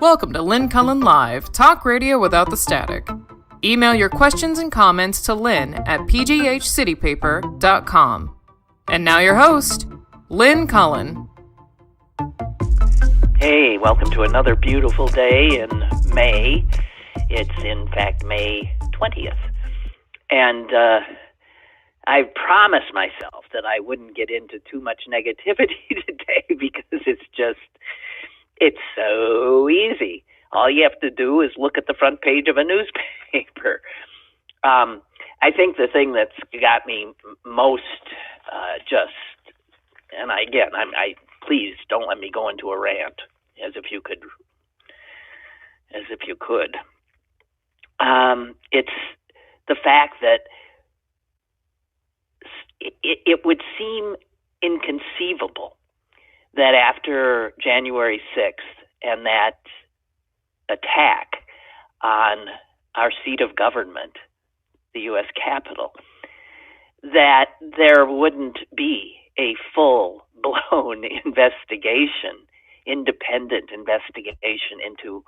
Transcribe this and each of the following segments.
Welcome to Lynn Cullen Live, talk radio without the static. Email your questions and comments to Lynn at pghcitypaper.com. And now your host, Lynn Cullen. Hey, welcome to another beautiful day in May. It's in fact May 20th. And I promised myself that I wouldn't get into too much negativity today because it's so easy. All you have to do is look at the front page of a newspaper. I think the thing that's got me most please don't let me go into a rant, as if you could. It's the fact that it would seem inconceivable that after January 6th and that attack on our seat of government, the U.S. Capitol, that there wouldn't be a full-blown independent investigation into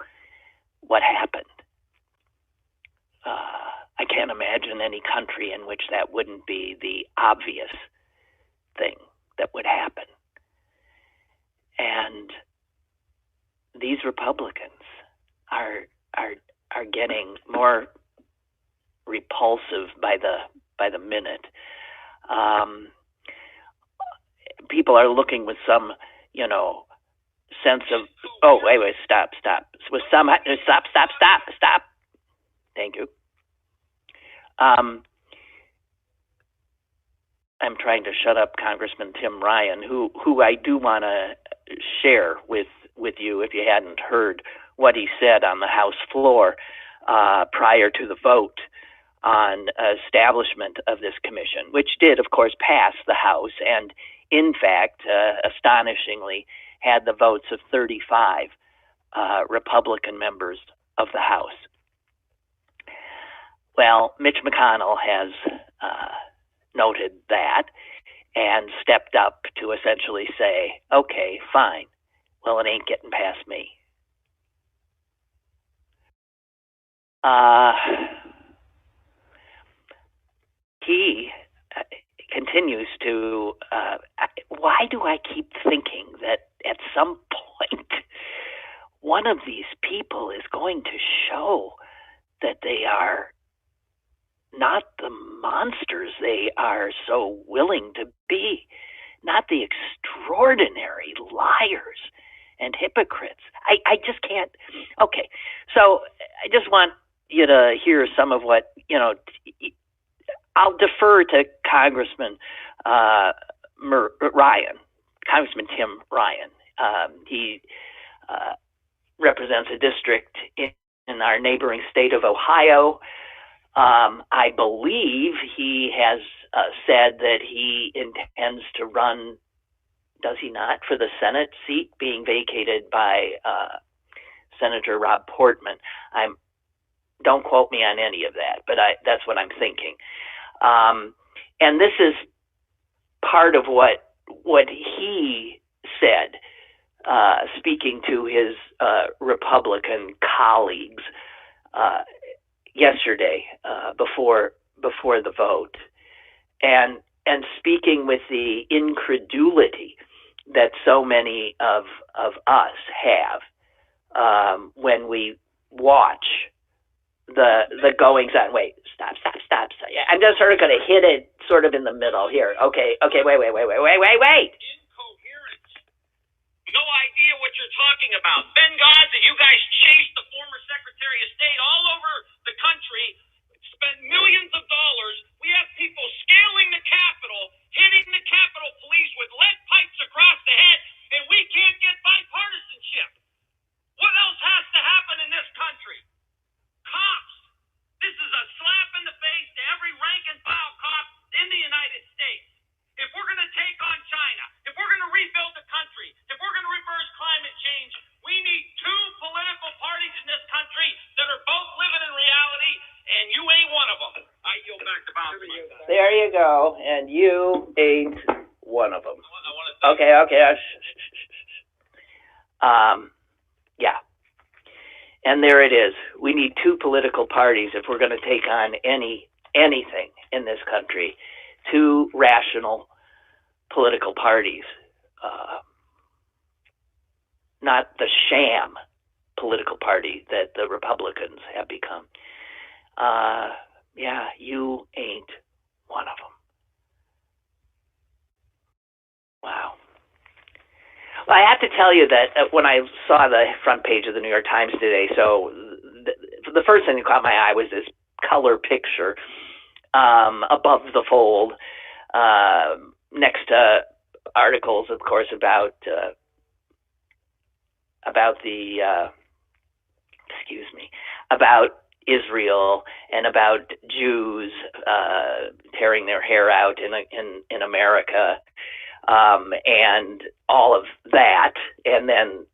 what happened. I can't imagine any country in which that wouldn't be the obvious thing that would happen. And these Republicans are getting more repulsive by the minute. People are looking with some, sense of stop. With some stop. Thank you. I'm trying to shut up Congressman Tim Ryan, who I do want to share with you if you hadn't heard what he said on the House floor prior to the vote on establishment of this commission, which did, of course, pass the House and, in fact, astonishingly, had the votes of 35 Republican members of the House. Well, Mitch McConnell has noted that and stepped up to essentially say, okay, fine. Well, it ain't getting past me. He continues to, why do I keep thinking that at some point one of these people is going to show that they are not the monsters they are so willing to be, not the extraordinary liars and hypocrites. I just can't. Okay, so I just want you to hear some of what, I'll defer to Congressman Congressman Tim Ryan. He represents a district in our neighboring state of Ohio. I believe he has said that he intends to run, does he not, for the Senate seat being vacated by Senator Rob Portman. Don't quote me on any of that, but that's what I'm thinking. And this is part of what he said, speaking to his Republican colleagues yesterday before the vote, and speaking with the incredulity that so many of us have when we watch the goings on. Wait, stop. I'm just sort of going to hit it sort of in the middle here. Okay, wait. Incoherence. No idea what you're talking about. Benghazi, you guys chased the former Secretary of State all over the country, spent millions of dollars. We have people scaling the Capitol, hitting the Capitol Police with lead pipes across the head, and we can't get bipartisanship. What else has to happen in this country? Cops. This is a slap in the face to every rank and file cop in the United States. If we're going to take on China, if we're going to rebuild the country, if we're going to reverse climate change, we need two political parties in this country that are both living in reality, and you ain't one of them. I yield back to bounce. There you go, and you ain't one of them. Okay. Yeah. And there it is. We need two political parties if we're going to take on anything in this country. Two rational political parties, not the sham political party that the Republicans have become. Yeah, you ain't one of them. Wow. Well, I have to tell you that when I saw the front page of the New York Times today, so the first thing that caught my eye was this color picture above the fold, next to articles, of course, about Israel and about Jews tearing their hair out in America, and all of that, and then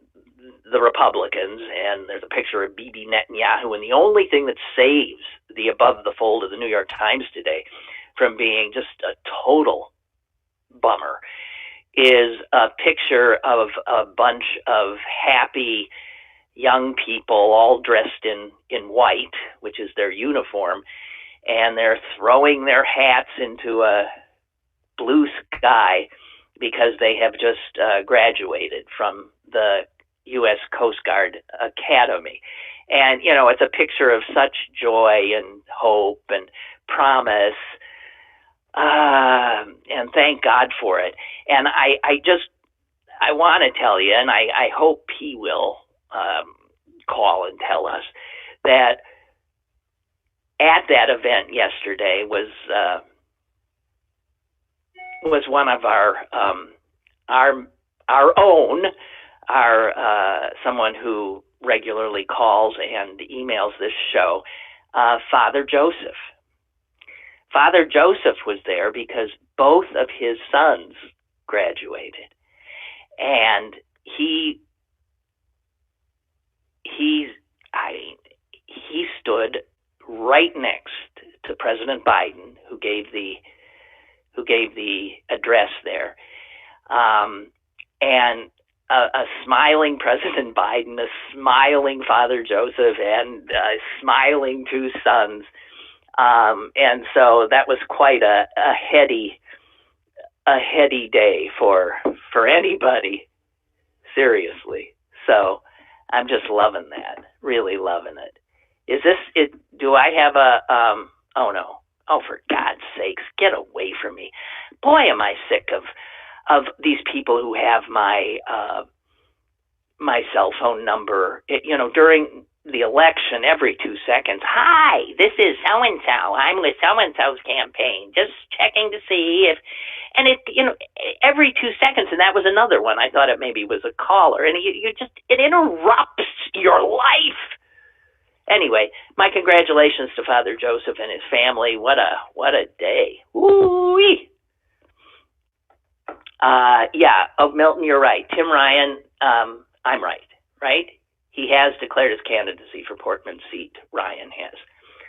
the Republicans, and there's a picture of Bibi Netanyahu, and the only thing that saves the above the fold of the New York Times today from being just a total bummer is a picture of a bunch of happy young people all dressed in white, which is their uniform, and they're throwing their hats into a blue sky because they have just graduated from the U.S. Coast Guard Academy. And, you know, it's a picture of such joy and hope and promise, and thank God for it. And I want to tell you, and I hope he will call and tell us that at that event yesterday was one of our own, someone who regularly calls and emails this show, Father Joseph. Father Joseph was there because both of his sons graduated, and he stood right next to President Biden, who gave the address there, and a smiling President Biden, a smiling Father Joseph, and smiling two sons. And so that was quite a heady day for anybody, seriously. So I'm just loving that, really loving it. Is this it? Do I have oh no. Oh, for God's sakes, get away from me. Boy, am I sick of these people who have my cell phone number. During the election, every 2 seconds. Hi, this is so-and-so. I'm with so-and-so's campaign. Just checking to see if, and every 2 seconds, and that was another one. I thought it maybe was a caller, and it interrupts your life. Anyway, my congratulations to Father Joseph and his family. What a day. Woo-wee. Milton, you're right. Tim Ryan, I'm right? He has declared his candidacy for Portman seat, Ryan has.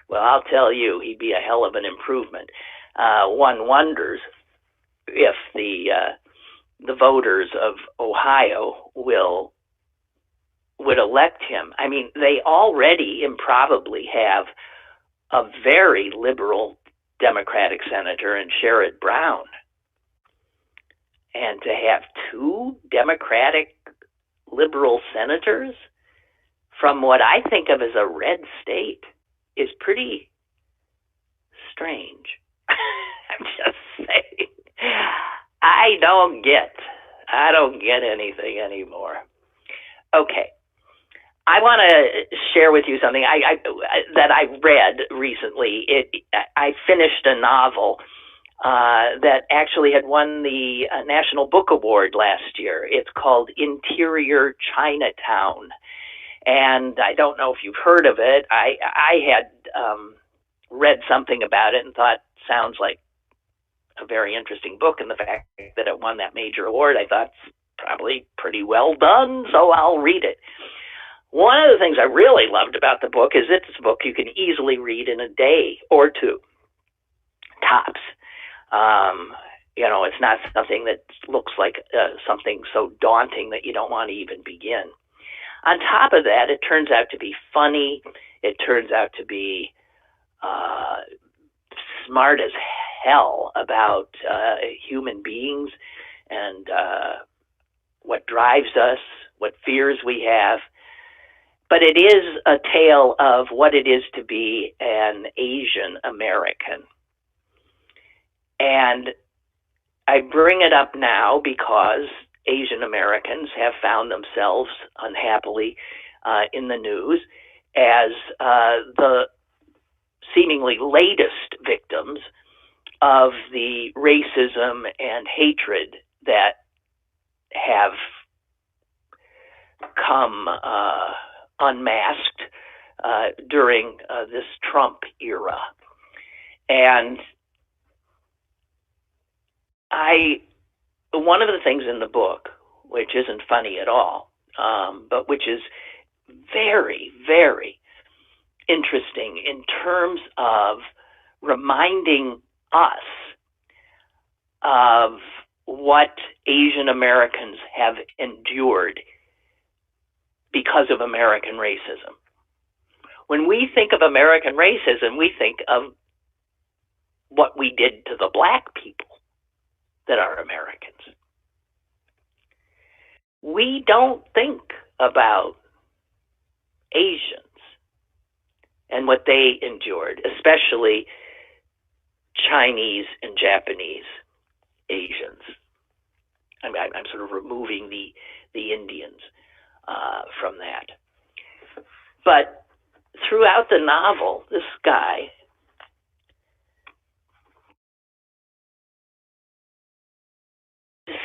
Well, I'll tell you, he'd be a hell of an improvement. One wonders if the voters of Ohio would elect him. I mean, they already improbably have a very liberal Democratic senator in Sherrod Brown. And to have two Democratic liberal senators from what I think of as a red state is pretty strange. I'm just saying. I don't get anything anymore. Okay. I want to share with you something that I read recently. I finished a novel that actually had won the National Book Award last year. It's called Interior Chinatown. And I don't know if you've heard of it. I had read something about it and thought sounds like a very interesting book. And the fact that it won that major award, I thought probably pretty well done, so I'll read it. One of the things I really loved about the book is it's a book you can easily read in a day or two, tops. It's not something that looks like something so daunting that you don't want to even begin. On top of that, it turns out to be funny. It turns out to be smart as hell about human beings and what drives us, what fears we have. But it is a tale of what it is to be an Asian American. And I bring it up now because Asian Americans have found themselves, unhappily, in the news as the seemingly latest victims of the racism and hatred that have come unmasked during this Trump era. And one of the things in the book, which isn't funny at all, but which is very, very interesting in terms of reminding us of what Asian Americans have endured because of American racism. When we think of American racism, we think of what we did to the black people that are Americans. We don't think about Asians and what they endured, especially Chinese and Japanese Asians. I'm sort of removing the Indians from that. But throughout the novel, this guy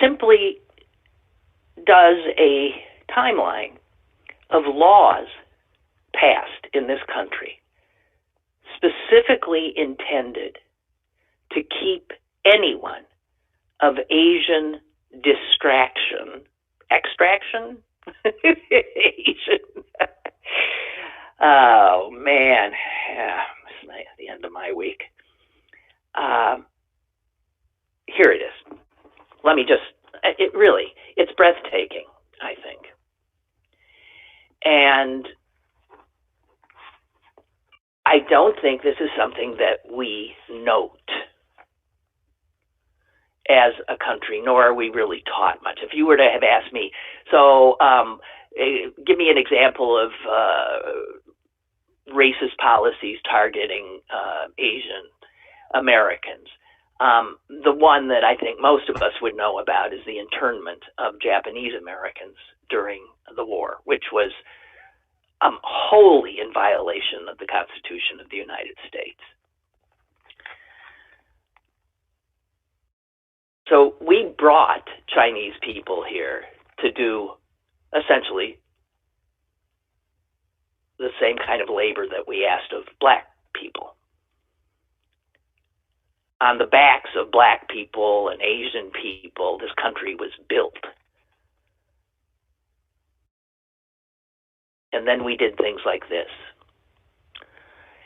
simply does a timeline of laws passed in this country specifically intended to keep anyone of Asian extraction? Asian. Oh, man. Yeah, it's the end of my week. Here it is. Let me just, it's breathtaking, I think. And I don't think this is something that we note as a country, nor are we really taught much. If you were to have asked me, so give me an example of racist policies targeting Asian Americans. The one that I think most of us would know about is the internment of Japanese Americans during the war, which was wholly in violation of the Constitution of the United States. So we brought Chinese people here to do essentially the same kind of labor that we asked of black people. On the backs of black people and Asian people, this country was built. And then we did things like this.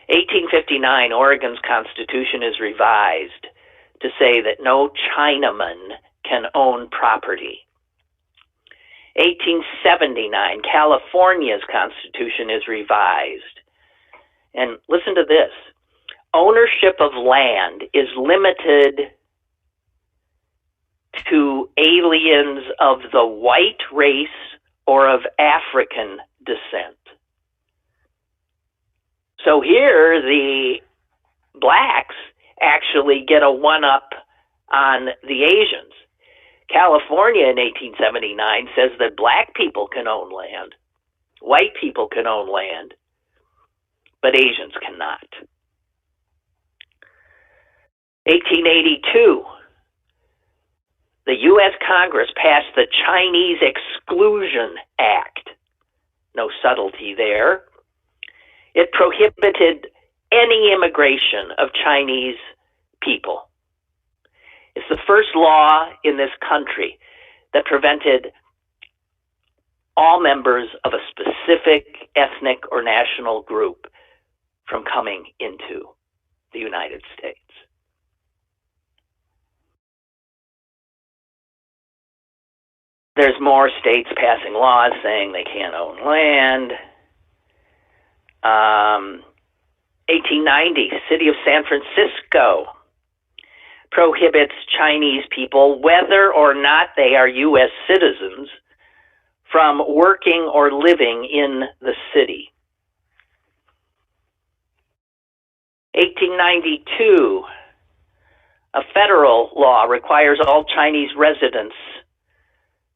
1859, Oregon's Constitution is revised to say that no Chinaman can own property. 1879, California's Constitution is revised. And listen to this. Ownership of land is limited to aliens of the white race or of African descent. So here the blacks actually get a one-up on the Asians. California in 1879 says that black people can own land, white people can own land, but Asians cannot. 1882, the U.S. Congress passed the Chinese Exclusion Act. No subtlety there. It prohibited any immigration of Chinese people. It's the first law in this country that prevented all members of a specific ethnic or national group from coming into the United States. There's more states passing laws saying they can't own land. 1890, City of San Francisco prohibits Chinese people, whether or not they are U.S. citizens, from working or living in the city. 1892, a federal law requires all Chinese residents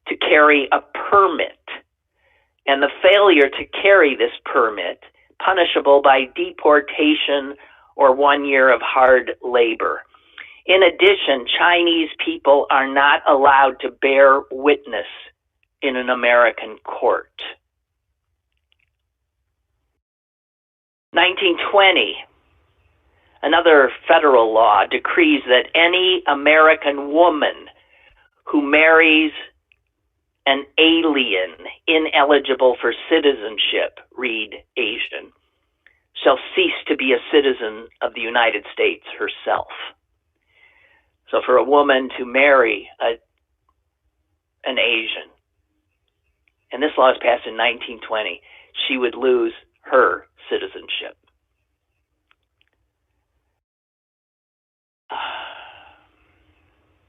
to carry a permit, and the failure to carry this permit punishable by deportation or 1 year of hard labor. In addition, Chinese people are not allowed to bear witness in an American court. 1920, another federal law decrees that any American woman who marries an alien ineligible for citizenship, read Asian, shall cease to be a citizen of the United States herself. So for a woman to marry an Asian, and this law was passed in 1920, she would lose her citizenship.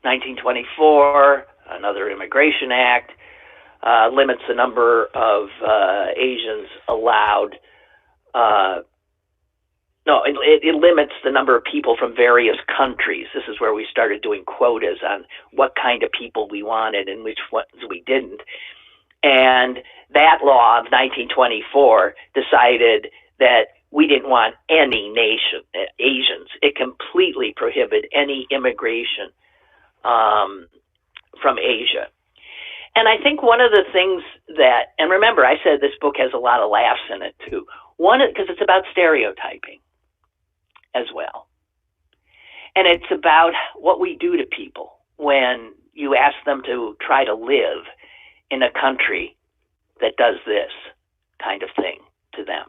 1924, another immigration act, limits the number of Asians allowed. It limits the number of people from various countries. This is where we started doing quotas on what kind of people we wanted and which ones we didn't. And that law of 1924 decided that we didn't want any Asians. It completely prohibited any immigration from Asia. And I think one of the things that, and remember, I said this book has a lot of laughs in it too. One, because it's about stereotyping as well. And it's about what we do to people when you ask them to try to live in a country that does this kind of thing to them,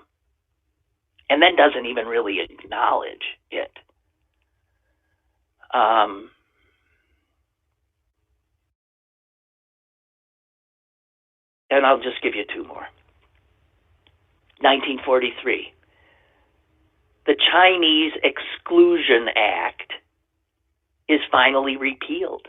and then doesn't even really acknowledge it. And I'll just give you two more. 1943. The Chinese Exclusion Act is finally repealed.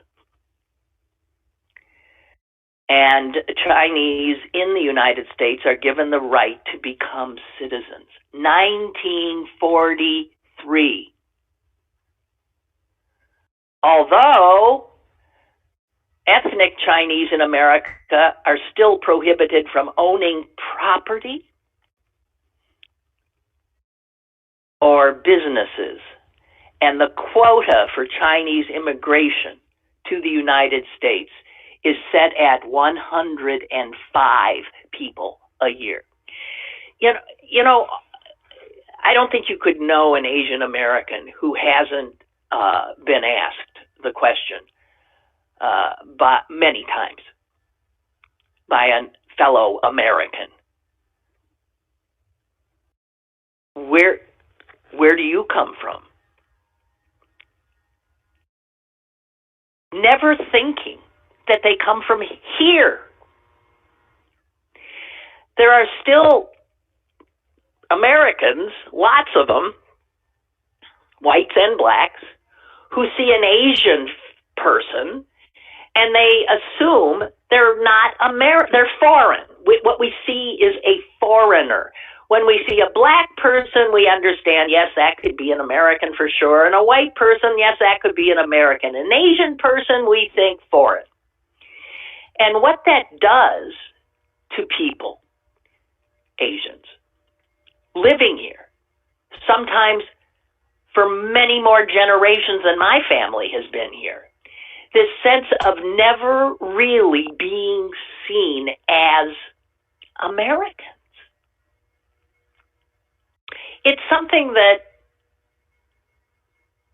And Chinese in the United States are given the right to become citizens. 1943. Although ethnic Chinese in America are still prohibited from owning property or businesses, and the quota for Chinese immigration to the United States is set at 105 people a year. You know, I don't think you could know an Asian American who hasn't been asked the question but many times by a fellow American. Where do you come from? Never thinking that they come from here. There are still Americans, lots of them, whites and blacks, who see an Asian person and they assume they're not they're foreign. What we see is a foreigner. When we see a black person, we understand, yes, that could be an American for sure. And a white person, yes, that could be an American. An Asian person, we think foreign. And what that does to people, Asians, living here, sometimes for many more generations than my family has been here, this sense of never really being seen as Americans. It's something that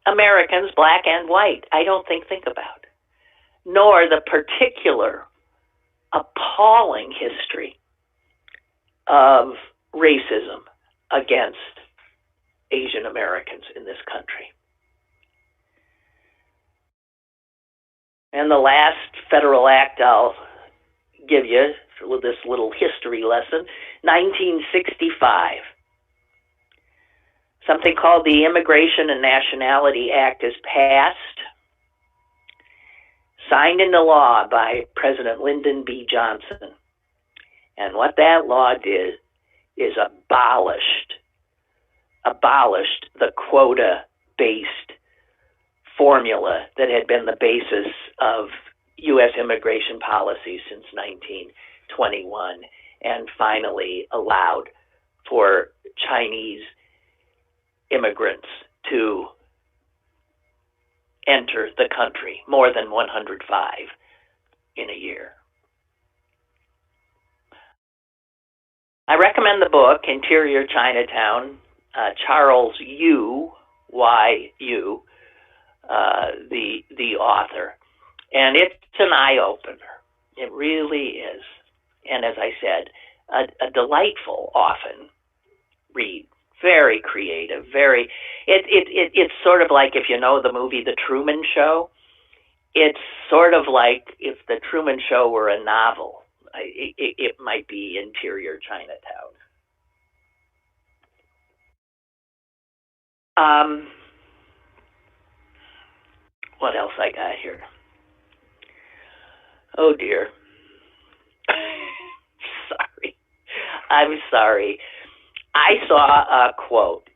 Americans, black and white, I don't think about, nor the particular appalling history of racism against Asian Americans in this country. And the last federal act I'll give you with this little history lesson. 1965. Something called the Immigration and Nationality Act is passed, signed into law by President Lyndon B. Johnson. And what that law did is abolished the quota-based formula that had been the basis of U.S. immigration policy since 1921, and finally allowed for Chinese immigrants to enter the country, more than 105 in a year. I recommend the book, Interior Chinatown, Charles Yu, Y-U, the author. And it's an eye-opener. It really is. And as I said, a delightful, often, read. Very creative, it's sort of like, if you know the movie The Truman Show, it's sort of like if The Truman Show were a novel. It might be Interior Chinatown. What else I got here? Oh dear. Sorry. I'm sorry. I saw a quote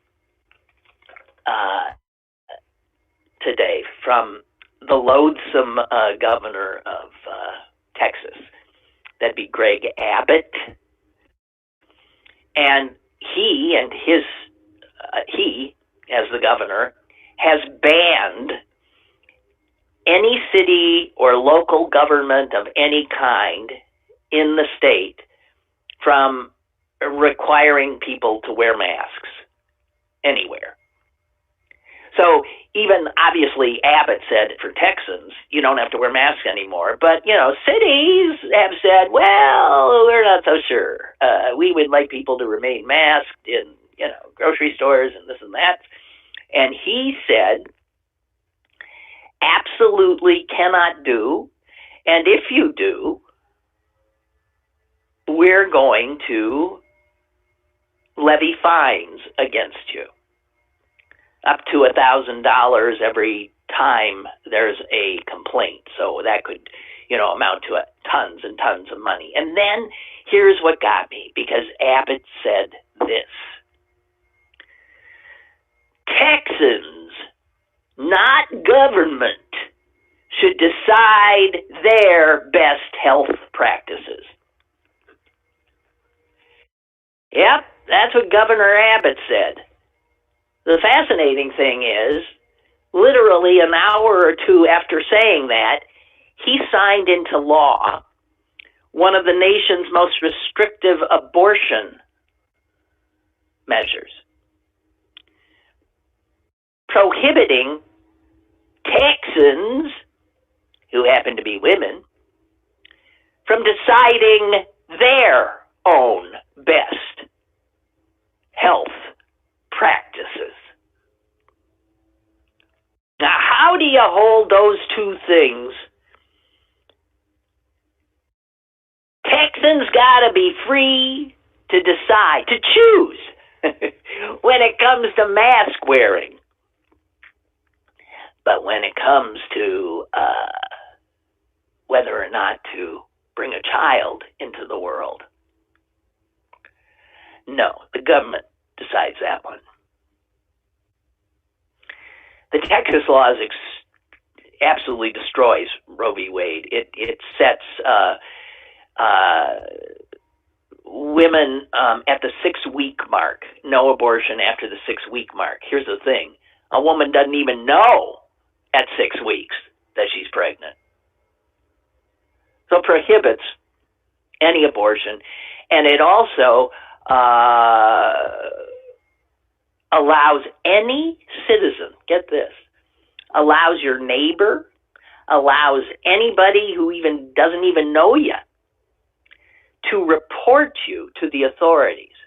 today from the loathsome governor of Texas. That'd be Gregg Abbott. And he, as the governor, has banned any city or local government of any kind in the state from requiring people to wear masks anywhere. So even, obviously, Abbott said for Texans, you don't have to wear masks anymore. But, cities have said, well, we're not so sure. We would like people to remain masked in, grocery stores and this and that. And he said, absolutely cannot do. And if you do, we're going to levy fines against you, up to $1,000 every time there's a complaint. So that could, amount to tons and tons of money. And then here's what got me, because Abbott said this: Texans, not government, should decide their best health practices. Yep, that's what Governor Abbott said. The fascinating thing is, literally an hour or two after saying that, he signed into law one of the nation's most restrictive abortion measures, prohibiting Texans, who happen to be women, from deciding their own best health practices. Now, how do you hold those two things? Texans got to be free to decide, to choose when it comes to mask wearing. But when it comes to whether or not to bring a child into the world, no, the government decides that one. The Texas law absolutely destroys Roe v. Wade. It sets women at the 6-week mark, no abortion after the 6-week mark. Here's the thing: a woman doesn't even know at 6 weeks that she's pregnant. So it prohibits any abortion, and it also allows any citizen, get this, allows your neighbor, allows anybody who doesn't even know you to report you to the authorities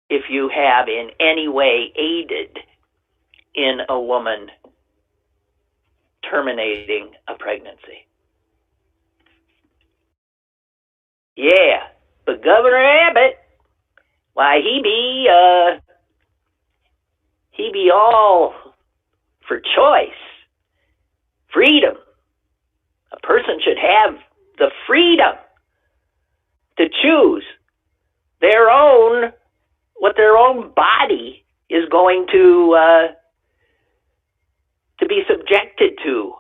if you have in any way aided in a woman terminating a pregnancy. Governor Abbott, why, he be all for choice, freedom. A person should have the freedom to choose what their own body is going to be subjected to.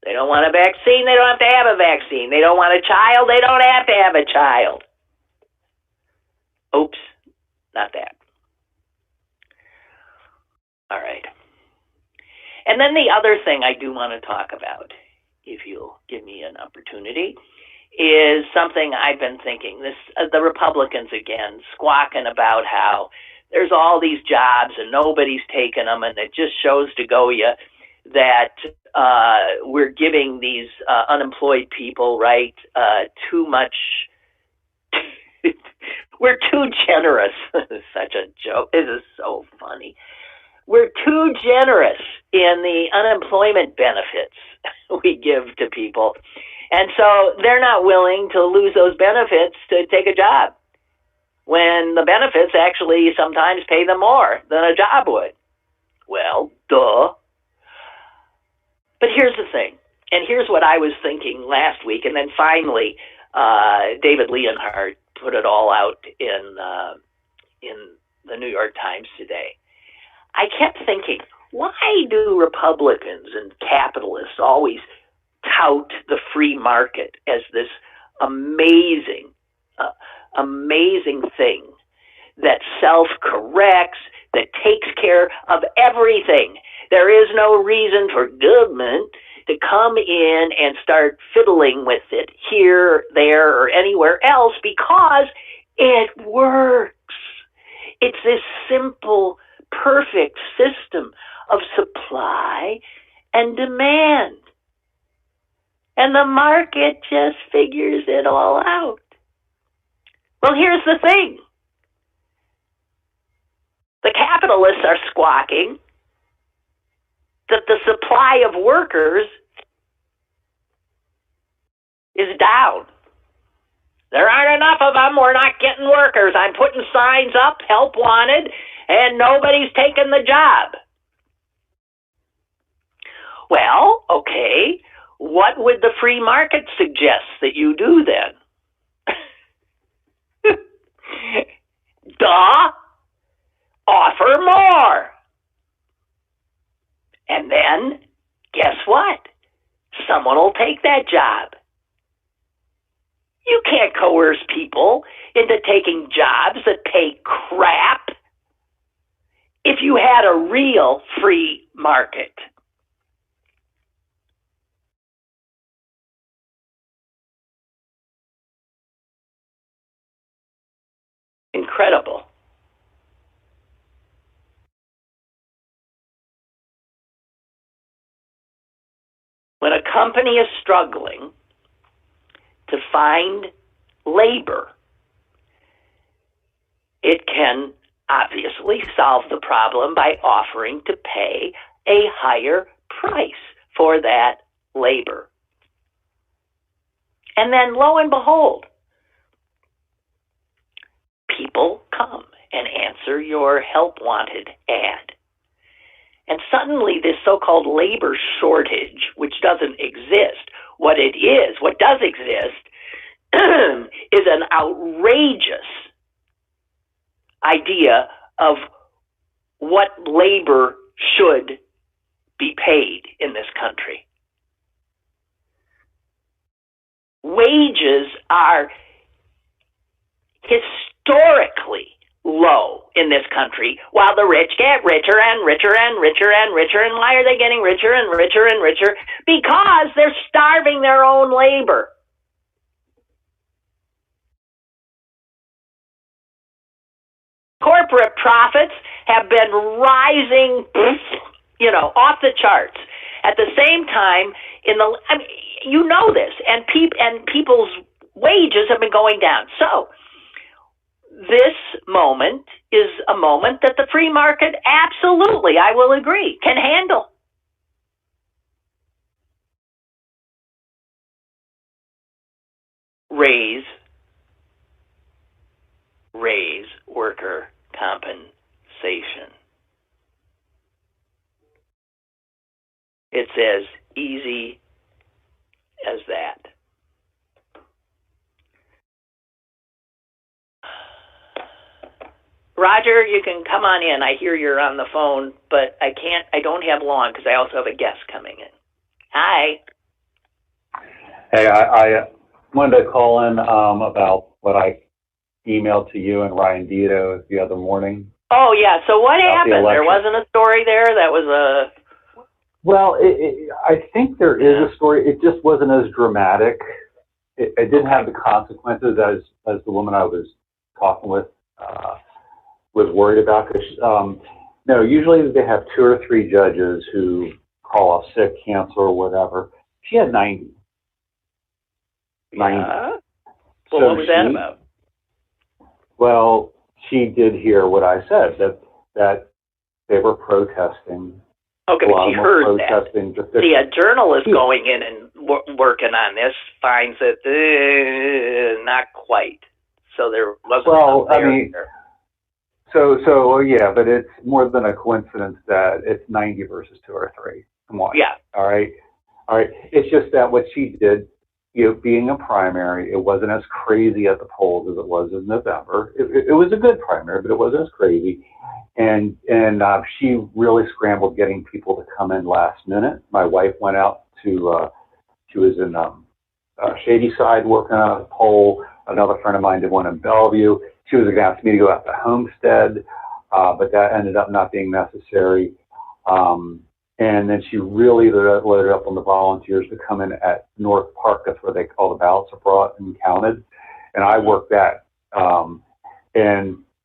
They don't want a vaccine, they don't have to have a vaccine. They don't want a child, they don't have to have a child. Oops, not that. All right. And then the other thing I do want to talk about, if you'll give me an opportunity, is something I've been thinking. The Republicans, again, squawking about how there's all these jobs and nobody's taking them, and it just shows to go you that we're giving these unemployed people, right, too much. We're too generous. Such a joke. This is so funny. We're too generous in the unemployment benefits we give to people. And so they're not willing to lose those benefits to take a job, when the benefits actually sometimes pay them more than a job would. Well, duh. But here's the thing, and here's what I was thinking last week, and then finally David Leonhardt put it all out in the New York Times today. I kept thinking, why do Republicans and capitalists always tout the free market as this amazing thing that self-corrects, that takes care of everything? There is no reason for government to come in and start fiddling with it here, there, or anywhere else, because it works. It's this simple, perfect system of supply and demand. And the market just figures it all out. Well, here's the thing. The capitalists are squawking that the supply of workers is down. There aren't enough of them. We're not getting workers. I'm putting signs up, help wanted, and nobody's taking the job. Well, okay, what would the free market suggest that you do then? Duh! Offer more. And then, guess what? Someone will take that job. You can't coerce people into taking jobs that pay crap if you had a real free market. Incredible. When a company is struggling to find labor, it can obviously solve the problem by offering to pay a higher price for that labor. And then, lo and behold, people come and answer your help wanted ad. And suddenly this so-called labor shortage, which doesn't exist, what does exist, is an outrageous idea of what labor should be paid in this country. Wages are historically low in this country, while the rich get richer and richer and richer and richer. And why are they getting richer and richer and richer? Because they're starving their own labor. Corporate profits have been rising, off the charts. At the same time, you know this, and people's wages have been going down. So this moment is a moment that the free market absolutely, I will agree, can handle. Raise raise worker compensation. It's as easy as that. Roger, you can come on in. I hear you're on the phone, but I don't have long because I also have a guest coming in. Hi. Hey, I wanted to call in about what I emailed to you and Ryan Dito the other morning. Oh, yeah. So what happened? There wasn't a story there? That was a... Well, I think there is a story. It just wasn't as dramatic. It didn't have the consequences as the woman I was talking with was worried about. Because no, usually they have 2 or 3 judges who call off sick, cancel, or whatever. She had 90. Yeah. 90. Well, So what was that about? Well, she did hear what I said, that they were protesting. Okay, but she heard that. See, a journalist going in and working on this finds that not quite. So there wasn't. Well, I mean, so yeah, but it's more than a coincidence that it's 90 versus 2 or 3. Come on. Yeah. All right. It's just that what she did, being a primary, it wasn't as crazy at the polls as it was in November. It was a good primary, but it wasn't as crazy. And she really scrambled getting people to come in last minute. My wife went out to, she was in Shady Side working on a poll. Another friend of mine did one in Bellevue. She was going to ask me to go out to Homestead, but that ended up not being necessary. And then she really loaded up on the volunteers to come in at North Park. That's where all the ballots are brought and counted. And I worked that. And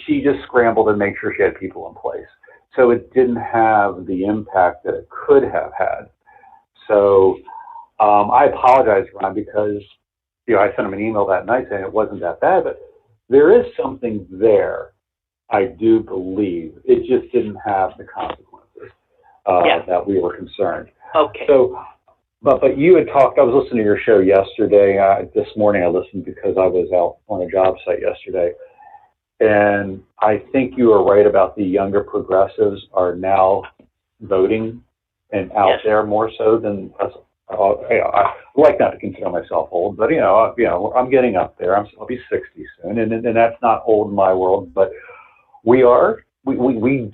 she just scrambled to make sure she had people in place. So it didn't have the impact that it could have had. So I apologize, Ron, because I sent him an email that night saying it wasn't that bad, but there is something there, I do believe. It just didn't have the consequences that we were concerned. Okay. So, but you had talked, I was listening to your show yesterday. This morning I listened because I was out on a job site yesterday. And I think you were right about the younger progressives are now voting and out there more so than us. I like not to consider myself old, but I'm getting up there. I'll be 60 soon, and that's not old in my world. But we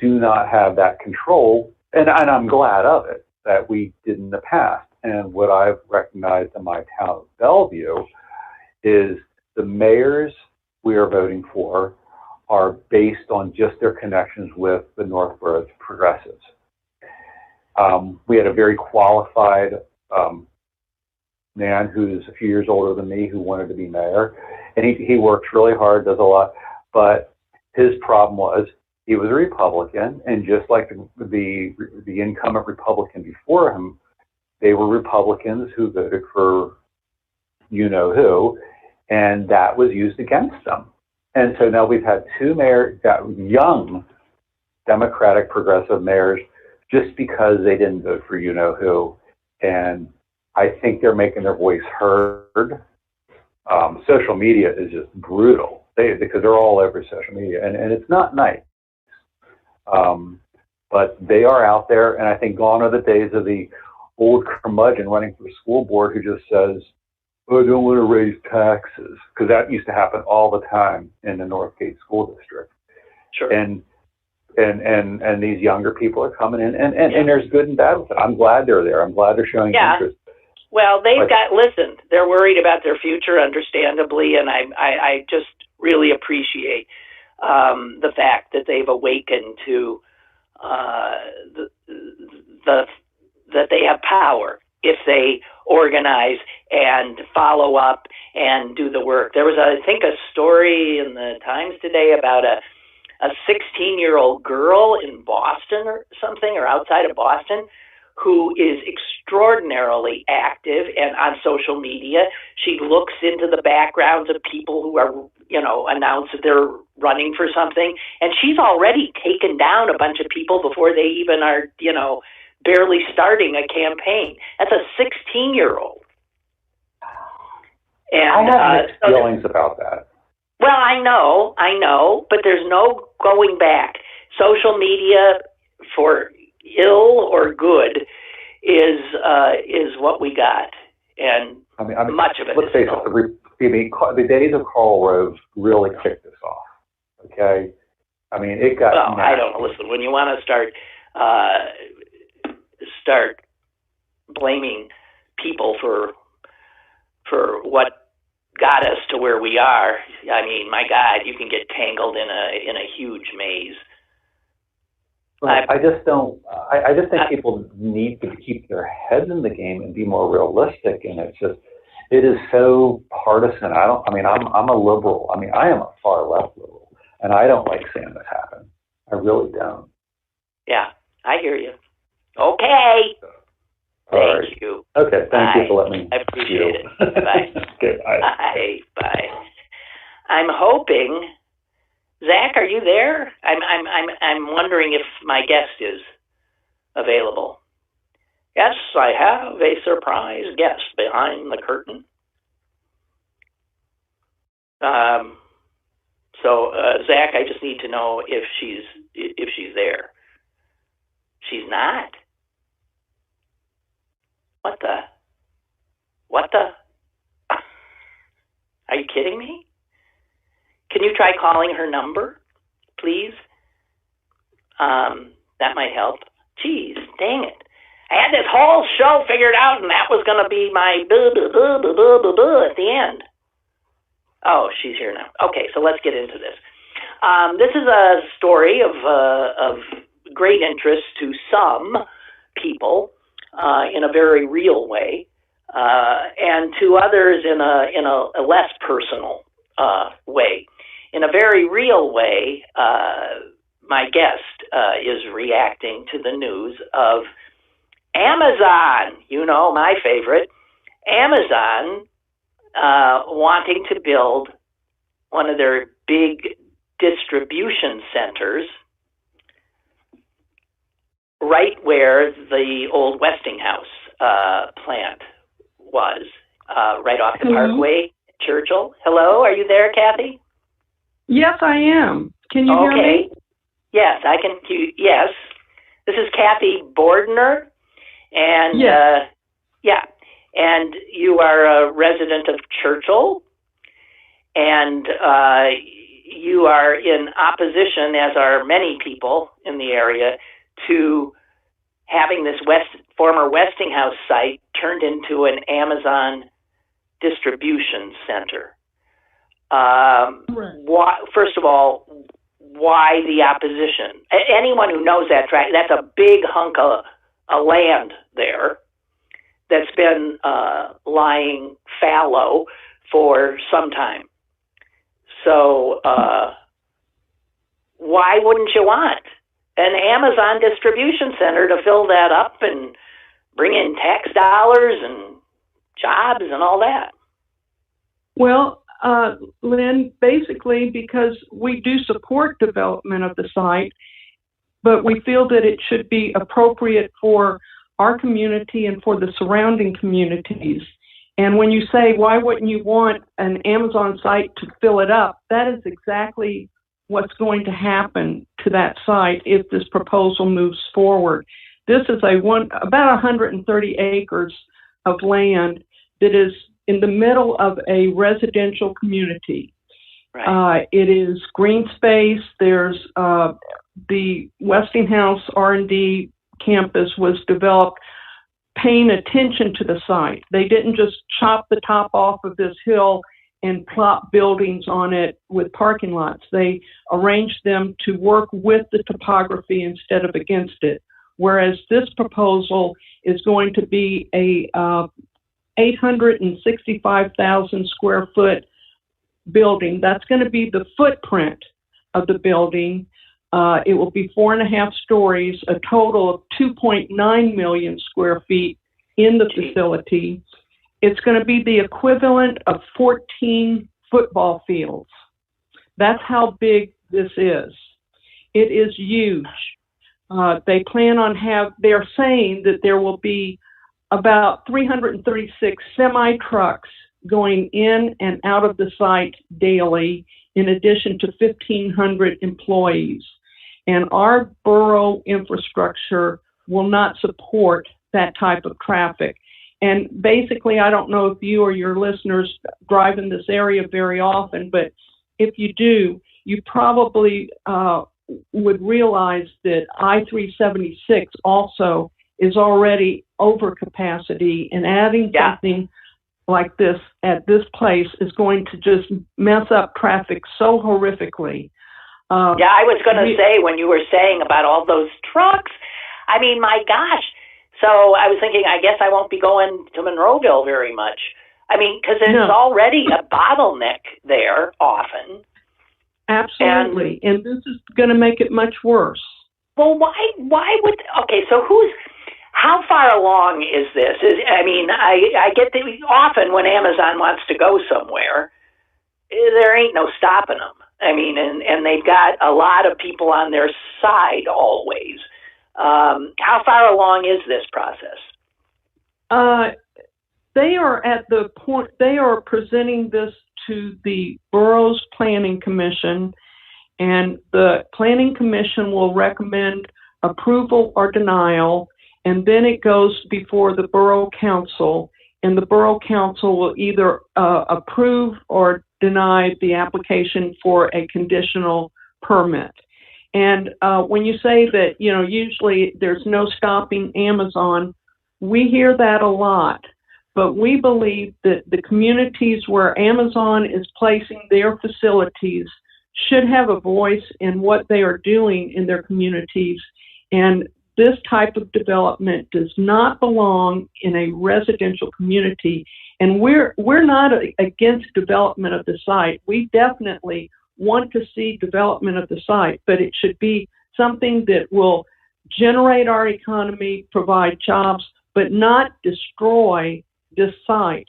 do not have that control, and I'm glad of it that we did in the past. And what I've recognized in my town of Bellevue is the mayors we are voting for are based on just their connections with the Northborough progressives. We had a very qualified man who's a few years older than me who wanted to be mayor, and he works really hard, does a lot, but his problem was he was a Republican, and just like the incumbent Republican before him, they were Republicans who voted for you-know-who, and that was used against them. And so now we've had 2 young Democratic progressive mayors just because they didn't vote for you-know-who. And I think they're making their voice heard. Social media is just brutal because they're all over social media, and it's not nice. But they are out there, and I think gone are the days of the old curmudgeon running for school board who just says, "Oh, I don't want to raise taxes," because that used to happen all the time in the Northgate School District. Sure. And these younger people are coming in, and there's good and bad with it. I'm glad they're there. I'm glad they're showing interest. Well, listen, they're worried about their future, understandably, and I just really appreciate the fact that they've awakened to that they have power if they organize and follow up and do the work. There was, I think, a story in the Times today about a 16-year-old girl in Boston or something, or outside of Boston, who is extraordinarily active and on social media. She looks into the backgrounds of people who are, announce that they're running for something, and she's already taken down a bunch of people before they even are, barely starting a campaign. That's a 16-year-old. And I have mixed feelings about that. Well, I know, but there's no going back. Social media, for ill or good, is what we got, and I mean, much of it. Let's face it. The days of Karl Rove really kicked this off. Okay, I mean, it got. Well, I don't know. Listen, when you want to start blaming people for what got us to where we are, I mean, my God, you can get tangled in a huge maze. I just don't. I just think people need to keep their heads in the game and be more realistic. And it is so partisan. I mean, I'm a liberal. I mean, I am a far left liberal, and I don't like seeing this happen. I really don't. Yeah, I hear you. Okay. Thank you. Okay, thank you for letting me. I appreciate it. Bye. Okay, bye. Bye. I'm hoping, Zach, are you there? I'm wondering if my guest is available. Yes, I have a surprise guest behind the curtain. So Zach, I just need to know if she's there. She's not. What the? Are you kidding me? Can you try calling her number, please? That might help. Jeez, dang it. I had this whole show figured out, and that was going to be my at the end. Oh, she's here now. Okay, so let's get into this. This is a story of great interest to some people in a very real way, and to others in a less personal way. In a very real way, my guest is reacting to the news of Amazon, my favorite, Amazon wanting to build one of their big distribution centers right where the old Westinghouse plant was, right off the Parkway, Churchill. Hello, are you there, Kathy? Yes, I am. Can you hear me? Yes, I can. Yes. This is Kathy Bordner, and yes. And you are a resident of Churchill, and you are in opposition, as are many people in the area, to having this former Westinghouse site turned into an Amazon distribution center. Why, first of all, why the opposition? Anyone who knows that tract, that's a big hunk of land there that's been lying fallow for some time. So why wouldn't you want an Amazon distribution center to fill that up and bring in tax dollars and jobs and all that? Well, Lynn, basically because we do support development of the site, but we feel that it should be appropriate for our community and for the surrounding communities. And when you say, why wouldn't you want an Amazon site to fill it up, that is exactly what's going to happen to that site if this proposal moves forward. This is about 130 acres of land that is in the middle of a residential community. Right. It is green space. There's the Westinghouse R&D campus was developed paying attention to the site. They didn't just chop the top off of this hill and plop buildings on it with parking lots. They arranged them to work with the topography instead of against it. Whereas this proposal is going to be a 865,000 square foot building. That's going to be the footprint of the building. It will be 4.5 stories, a total of 2.9 million square feet in the facility. It's going to be the equivalent of 14 football fields. That's how big this is. It is huge. They plan on they're saying that there will be about 336 semi-trucks going in and out of the site daily, in addition to 1,500 employees. And our borough infrastructure will not support that type of traffic. And basically, I don't know if you or your listeners drive in this area very often, but if you do, you probably would realize that I-376 also is already over capacity, and adding something like this at this place is going to just mess up traffic so horrifically. I was going to say, when you were saying about all those trucks, I mean, my gosh. So I was thinking, I guess I won't be going to Monroeville very much. I mean, because there's already a bottleneck there often. Absolutely. And this is going to make it much worse. Well, why would, okay, so how far along is this? I get that often when Amazon wants to go somewhere, there ain't no stopping them. I mean, and they've got a lot of people on their side always. How far along is this process? They are at the point, they are presenting this to the borough's planning commission, and the planning commission will recommend approval or denial, and then it goes before the borough council, and the borough council will either approve or deny the application for a conditional permit. And when you say that, usually there's no stopping Amazon, we hear that a lot. But we believe that the communities where Amazon is placing their facilities should have a voice in what they are doing in their communities. And this type of development does not belong in a residential community. And we're not against development of the site. We definitely want to see development of the site, but it should be something that will generate our economy, provide jobs, but not destroy this site.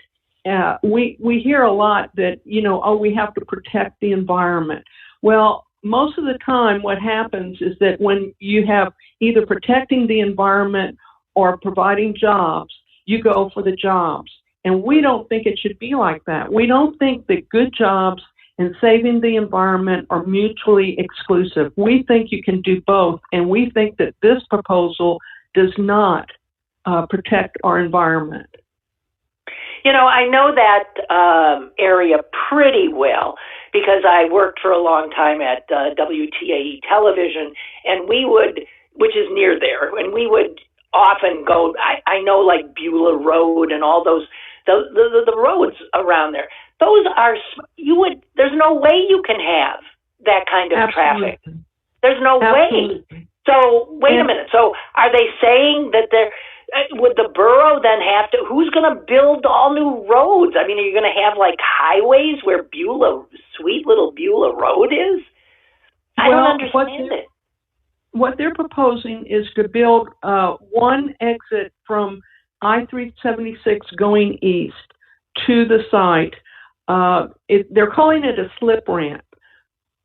We hear a lot that, we have to protect the environment. Well, most of the time what happens is that when you have either protecting the environment or providing jobs, you go for the jobs. And we don't think it should be like that. We don't think that good jobs and saving the environment are mutually exclusive. We think you can do both, and we think that this proposal does not protect our environment. I know that area pretty well because I worked for a long time at WTAE television, and we would, which is near there, and we would often go, I know like Beulah Road and all those, the roads around there. Those are, there's no way you can have that kind of traffic. There's no way. So wait a minute. So are they saying that would the borough then have to, who's going to build all new roads? I mean, are you going to have like highways where sweet little Beulah Road is? I don't understand it. What they're proposing is to build one exit from I-376 going east to the site. They're calling it a slip ramp,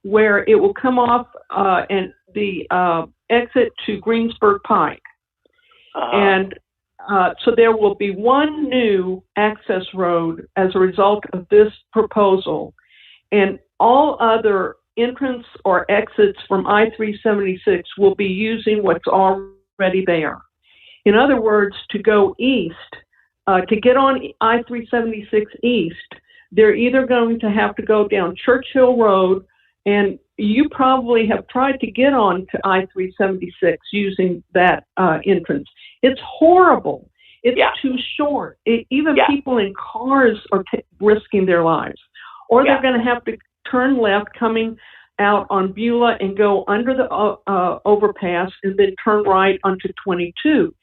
where it will come off and the exit to Greensburg Pike. And so there will be one new access road as a result of this proposal, and all other entrance or exits from I-376 will be using what's already there. In other words, to go east, to get on I-376 east, they're either going to have to go down Churchill Road, and you probably have tried to get on to I-376 using that entrance. It's horrible. It's too short. Even people in cars are risking their lives. Or they're going to have to turn left coming out on Beulah and go under the overpass and then turn right onto 22.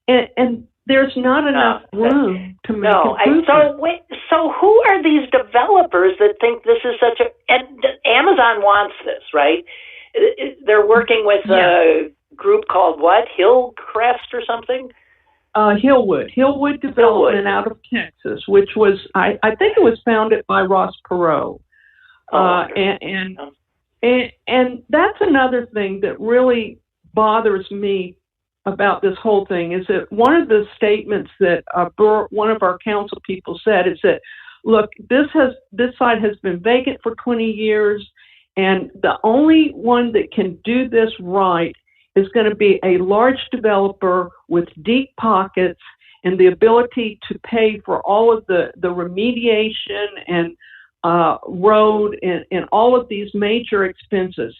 And there's not enough room to make it. So who are these developers that think this is such a... And Amazon wants this, right? They're working with a group called what? Hillcrest or something? Hillwood Development out of Texas, which was, I think it was founded by Ross Perot. And that's another thing that really bothers me about this whole thing, is that one of the statements that one of our council people said is that, look, this site has been vacant for 20 years, and the only one that can do this right is going to be a large developer with deep pockets and the ability to pay for all of the remediation and road and all of these major expenses.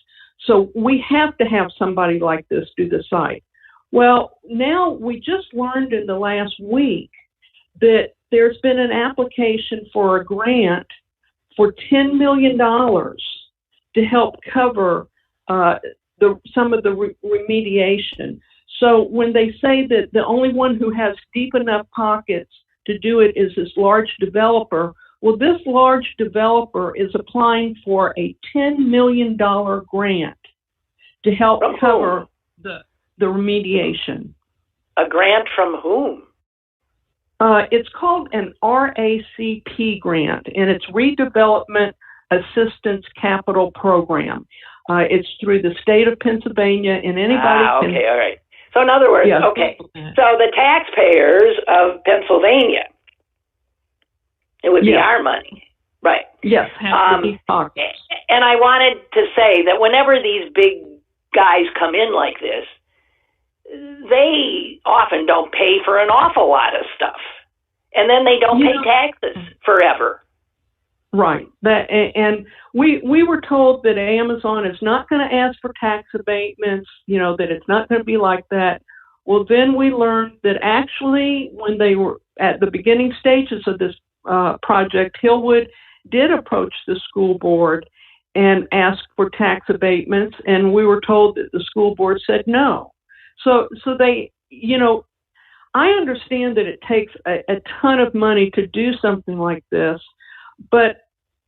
So we have to have somebody like this do the site. Well, now we just learned in the last week that there's been an application for a grant for $10 million to help cover some of the remediation. So when they say that the only one who has deep enough pockets to do it is this large developer, well, this large developer is applying for a $10 million grant to help cover the remediation. A grant from whom? It's called an RACP grant, and it's Redevelopment Assistance Capital Program. It's through the state of Pennsylvania, and anybody can... Okay, all right. So in other words, okay, so the taxpayers of Pennsylvania, it would be our money, right? Yes, have to be pockets. And I wanted to say that whenever these big guys come in like this, they often don't pay for an awful lot of stuff, and then they don't pay taxes forever. Right. And we were told that Amazon is not going to ask for tax abatements, that it's not going to be like that. Well, then we learned that actually when they were at the beginning stages of this project, Hillwood did approach the school board and ask for tax abatements, and we were told that the school board said no. So they, I understand that it takes a ton of money to do something like this, but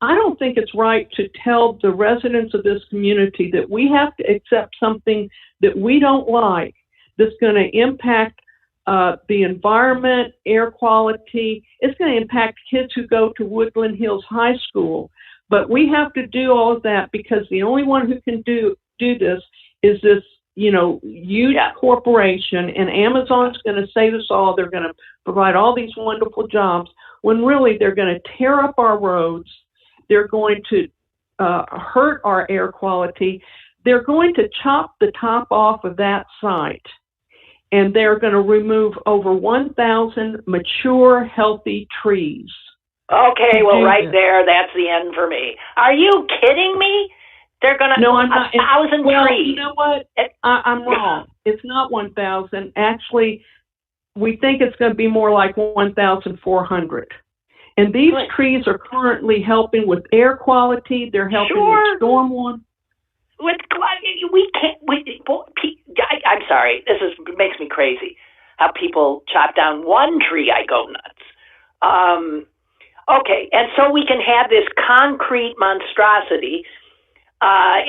I don't think it's right to tell the residents of this community that we have to accept something that we don't like that's going to impact the environment, air quality. It's going to impact kids who go to Woodland Hills High School. But we have to do all of that because the only one who can do this is this, huge corporation, and Amazon's going to save us all. They're going to provide all these wonderful jobs when really they're going to tear up our roads. They're going to hurt our air quality. They're going to chop the top off of that site, and they're going to remove over 1,000 mature, healthy trees. Okay, well, right there, that's the end for me. Are you kidding me? They're going to... No, I'm not. 1,000 trees. You know what? I'm wrong. It's not 1,000. Actually, we think it's going to be more like 1,400. And these trees are currently helping with air quality. They're helping with stormwater. We can't... I'm sorry. This makes me crazy. How people chop down one tree, I go nuts. Okay, and so we can have this concrete monstrosity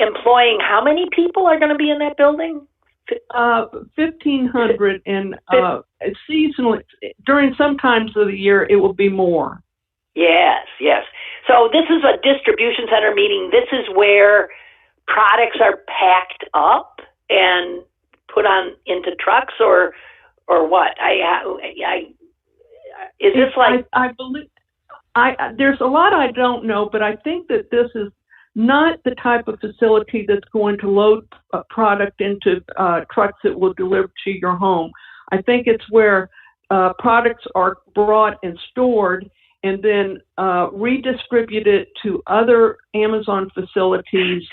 employing how many people are going to be in that building? 1,500, and seasonally, during some times of the year, it will be more. Yes. So this is a distribution center, meaning this is where products are packed up and put on into trucks, or what? Is this like? I believe. There's a lot I don't know, but I think that this is not the type of facility that's going to load a product into trucks that will deliver to your home. I think it's where products are brought and stored and then redistributed to other Amazon facilities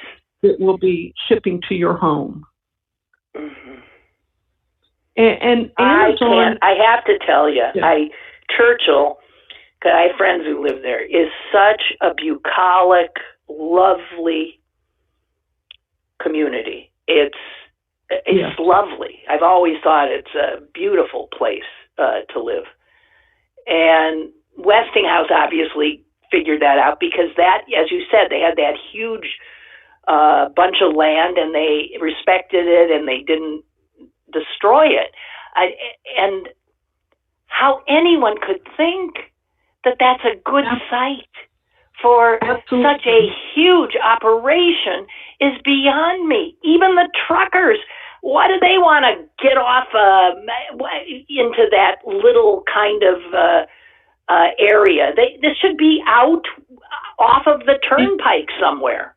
that will be shipping to your home. Mm-hmm. And Amazon... I have to tell you, Churchill, because I have friends who live there, is such a bucolic, lovely community. It's lovely. I've always thought it's a beautiful place to live. And Westinghouse obviously figured that out because that, as you said, they had that huge bunch of land and they respected it and they didn't destroy it. And how anyone could think that that's a good site for such a huge operation is beyond me. Even the truckers, why do they want to get off into that little kind of area. This should be out off of the turnpike somewhere.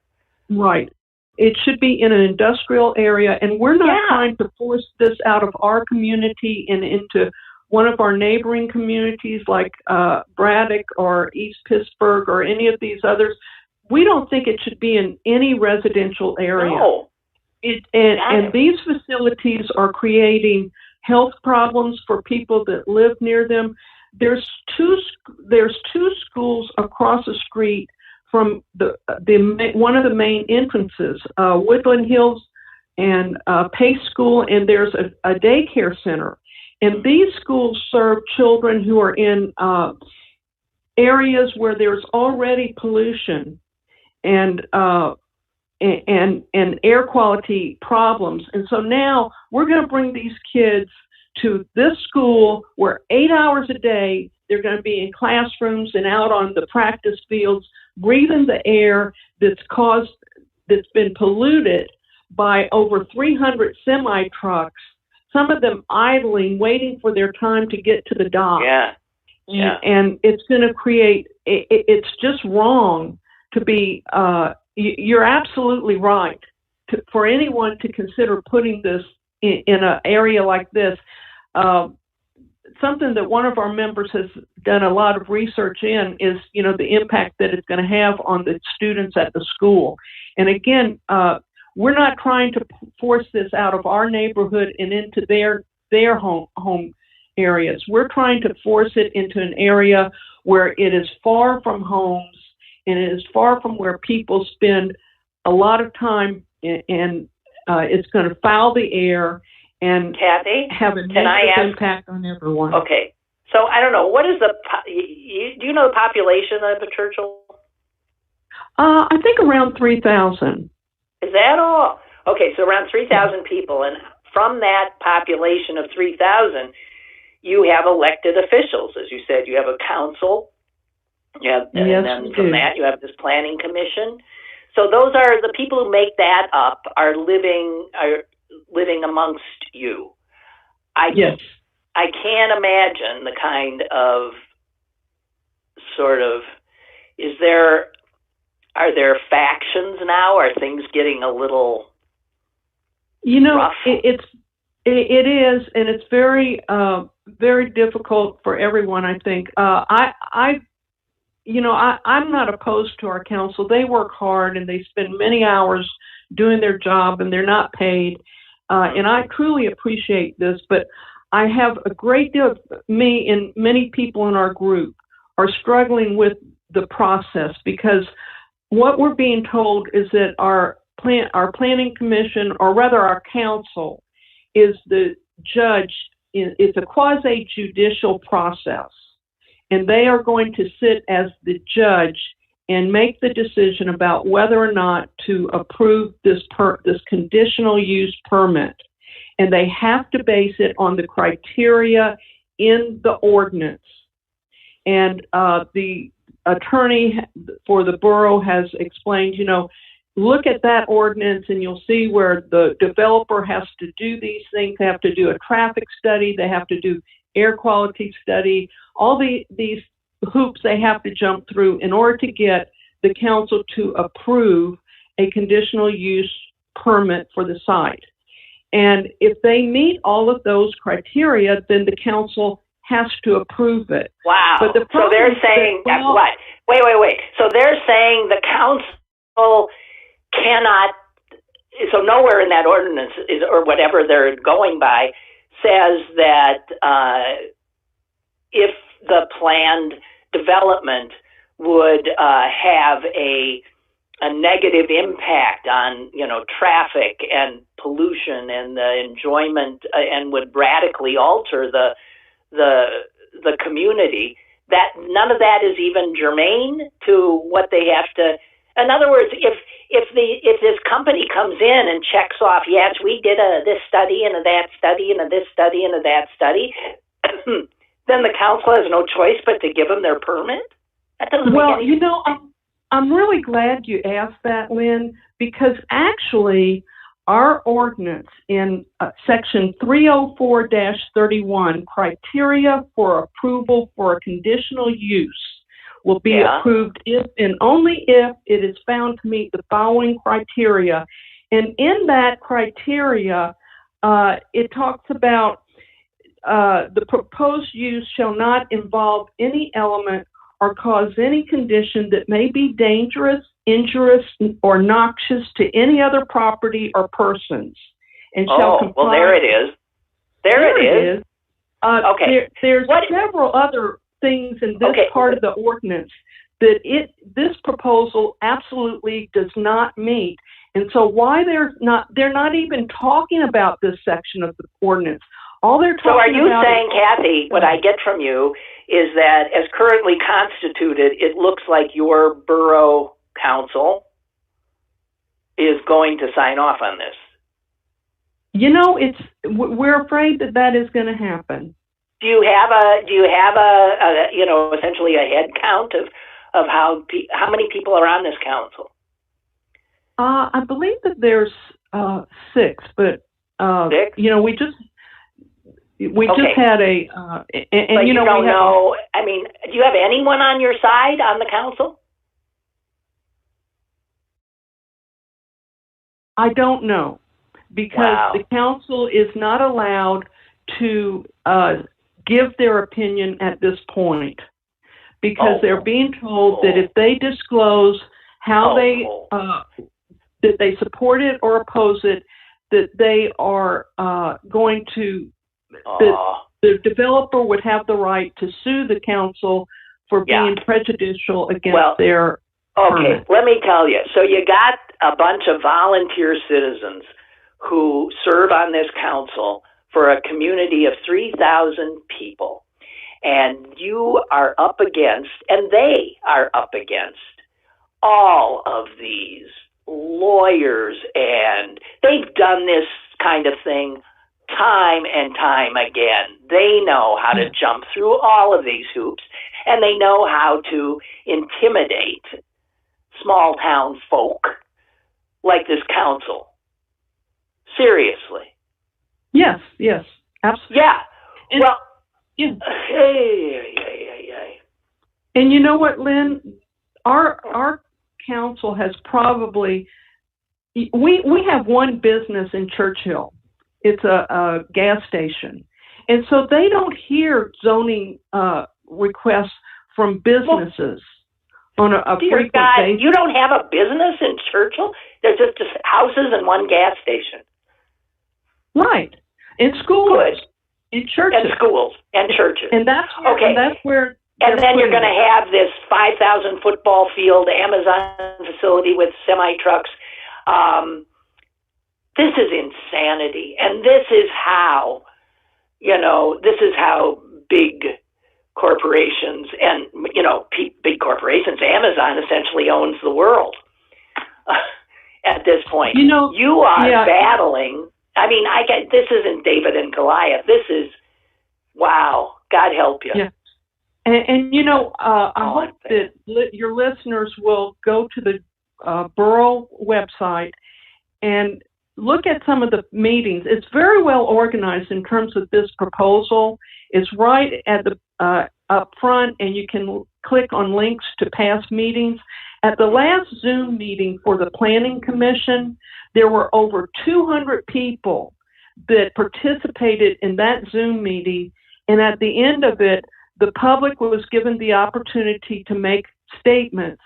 Right. It should be in an industrial area, and we're not trying to force this out of our community and into one of our neighboring communities like Braddock or East Pittsburgh or any of these others. We don't think it should be in any residential area. No. And these facilities are creating health problems for people that live near them. There's two schools across the street from the one of the main entrances, Woodland Hills and Pace School, and there's a daycare center. And these schools serve children who are in areas where there's already pollution and air quality problems. And so now we're going to bring these kids to this school where 8 hours a day they're going to be in classrooms and out on the practice fields, breathing the air that's been polluted by over 300 semi trucks, some of them idling, waiting for their time to get to the dock. And it's going to create, it's just wrong to be, you're absolutely right for anyone to consider putting this in an area like this. Something that one of our members has done a lot of research in is, the impact that it's going to have on the students at the school. And again, we're not trying to force this out of our neighborhood and into their home areas. We're trying to force it into an area where it is far from homes and it is far from where people spend a lot of time, and it's going to foul the air and Kathy, have a negative impact on everyone. Okay. So I don't know, what is do you know the population of the Churchill? I think around 3,000. Is that all? Okay, so around 3,000 people. And from that population of 3,000, you have elected officials. As you said, you have a council. You have, and then from that, you have this planning commission. So those are the people who make that up are living amongst you. I can't imagine the kind of are there factions now? Are things getting a little rough? It is, and it's very, very difficult for everyone, I think. I'm not opposed to our council. They work hard and they spend many hours doing their job, and they're not paid. And I truly appreciate this, but I have a great deal of me and many people in our group are struggling with the process, because what we're being told is that our planning commission, or rather our council, is the judge. It's a quasi-judicial process, and they are going to sit as the judge and make the decision about whether or not to approve this conditional use permit. And they have to base it on the criteria in the ordinance. And the attorney for the borough has explained, look at that ordinance and you'll see where the developer has to do these things. They have to do a traffic study. They have to do air quality study. All these hoops they have to jump through in order to get the council to approve a conditional use permit for the site. And if they meet all of those criteria, then the council has to approve it. Wow. But so they're saying, what? Wait. So they're saying the council cannot, so nowhere in that ordinance is, or whatever they're going by, says that if the planned development would have a negative impact on, traffic and pollution and the enjoyment, and would radically alter the community, that none of that is even germane to what they have to. In other words, if this company comes in and checks off, yes, we did this study and that study and this study and that study, then the council has no choice but to give them their permit? That doesn't make any sense. I'm really glad you asked that, Lynn, because actually our ordinance in section 304-31, criteria for approval for a conditional use will be approved if and only if it is found to meet the following criteria. And in that criteria, it talks about the proposed use shall not involve any element or cause any condition that may be dangerous, injurious, or noxious to any other property or persons. And shall comply. Well, there it is. There it is. Okay. There's several other things in this part of the ordinance that this proposal absolutely does not meet. And so they're not even talking about this section of the ordinance. All they're talking about. So are you saying, Kathy, what I get from you is that as currently constituted, it looks like your borough council is going to sign off on this? You know, we're afraid that is going to happen. Do you have a essentially a head count of how many people are on this council? I believe that there's 6, but 6? You know, we just had a and but you know, don't know. I mean, do you have anyone on your side on the council? I don't know, because the council is not allowed to give their opinion at this point, because they're being told that if they disclose how that they support it or oppose it, that they are going to, the developer would have the right to sue the council for being prejudicial against their permit. Let me tell you. So you got a bunch of volunteer citizens who serve on this council for a community of 3,000 people. And you are up against, and they are up against, all of these lawyers, and they've done this kind of thing time and time again. They know how to jump through all of these hoops, and they know how to intimidate small town folk like this council. Seriously. Yes, absolutely. Yeah. And, well, hey. And you know what, Lynn? Our council has probably, we have one business in Churchill. It's a gas station. And so they don't hear zoning requests from businesses on a frequent basis. You don't have a business in Churchill? There's just houses and one gas station. Right. In schools. Good. In churches. And schools and churches. And that's where and then you're going to have this 5,000 football field Amazon facility with semi-trucks. This is insanity. And this is how big corporations and, big corporations, Amazon essentially owns the world at this point. You are battling. I mean, this isn't David and Goliath. This is, wow, God help you. Yeah. And I hope that your listeners will go to the borough website and look at some of the meetings. It's very well organized in terms of this proposal. It's right at the up front, and you can click on links to past meetings. At the last Zoom meeting for the Planning Commission, there were over 200 people that participated in that Zoom meeting, and at the end of it, the public was given the opportunity to make statements,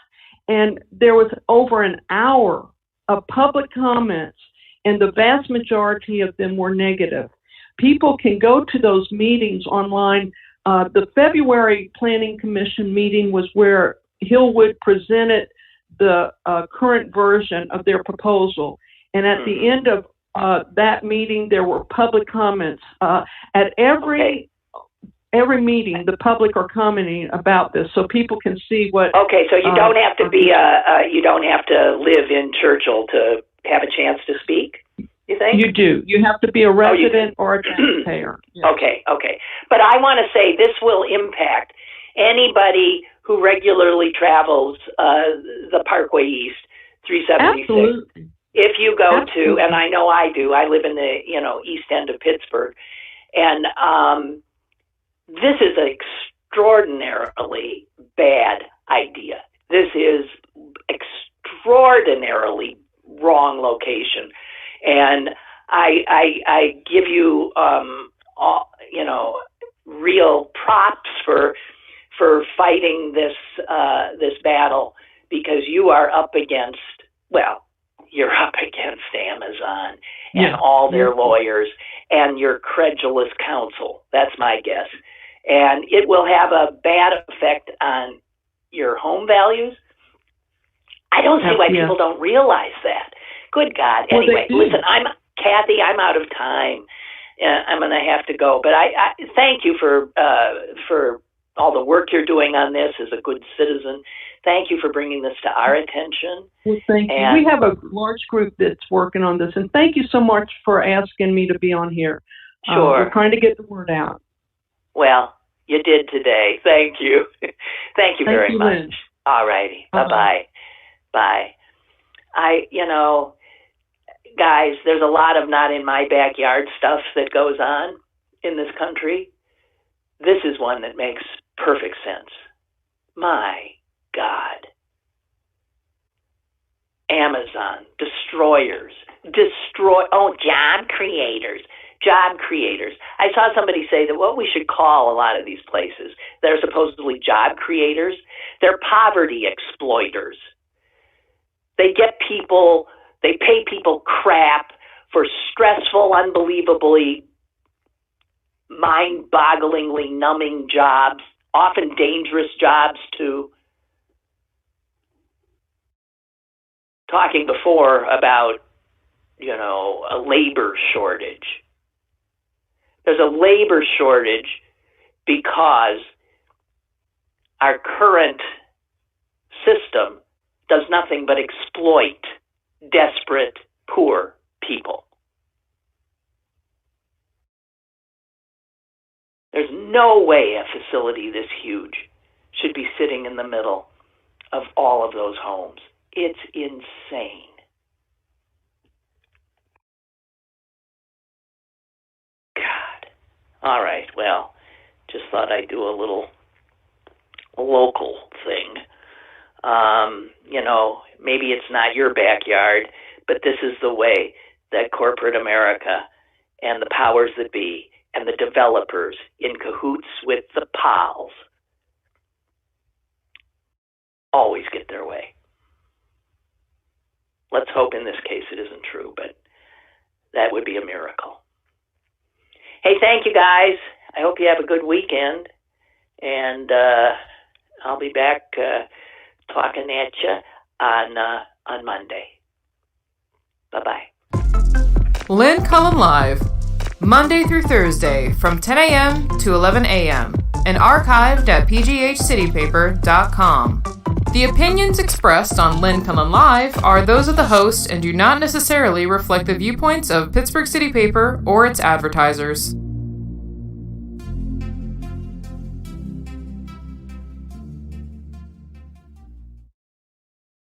and there was over an hour of public comments, and the vast majority of them were negative. People can go to those meetings online. The February Planning Commission meeting was where Hillwood presented the current version of their proposal, and at the end of that meeting, there were public comments. At every meeting, the public are commenting about this, so people can see what. Okay, so you don't have to be you don't have to live in Churchill to have a chance to speak. You think? You do. You have to be a resident or a taxpayer. Yes. Okay. But I want to say this will impact anybody who regularly travels the Parkway East 376. If you go to, Absolutely. and I know I do, I live in the, east end of Pittsburgh, and this is an extraordinarily bad idea. This is extraordinarily wrong location, and I give you, real props for fighting this battle, because you are up against, you're up against Amazon and all their lawyers and your credulous counsel. That's my guess. And it will have a bad effect on your home values. I don't see why people don't realize that. Good God. Well, anyway, listen, Kathy, I'm out of time. I'm going to have to go. But I thank you for all the work you're doing on this as a good citizen. Thank you for bringing this to our attention. Well, thank you. We have a large group that's working on this, and thank you so much for asking me to be on here. Sure. We're trying to get the word out. Well, you did today. Thank you. Thank you very much. Lynn. All righty. Bye-bye. Bye. Guys, there's a lot of not in my backyard stuff that goes on in this country. This is one that makes perfect sense. My God. Amazon, destroyers, job creators. I saw somebody say that what we should call a lot of these places that are supposedly job creators, they're poverty exploiters. They pay people crap for stressful, unbelievably, mind-bogglingly numbing jobs, often dangerous jobs too. Talking before about, a labor shortage. There's a labor shortage because our current system does nothing but exploit desperate, poor people. There's no way a facility this huge should be sitting in the middle of all of those homes. It's insane. God. All right, well, just thought I'd do a little local thing. Maybe it's not your backyard, but this is the way that corporate America and the powers that be and the developers in cahoots with the pals always get their way. Let's hope in this case it isn't true, but that would be a miracle. Hey, thank you guys. I hope you have a good weekend, and I'll be back talking at you on Monday. Bye-bye. Lynn Cullen Live, Monday through Thursday from 10 a.m. to 11 a.m. and archived at pghcitypaper.com. The opinions expressed on Lynn Cullen Live are those of the host and do not necessarily reflect the viewpoints of Pittsburgh City Paper or its advertisers.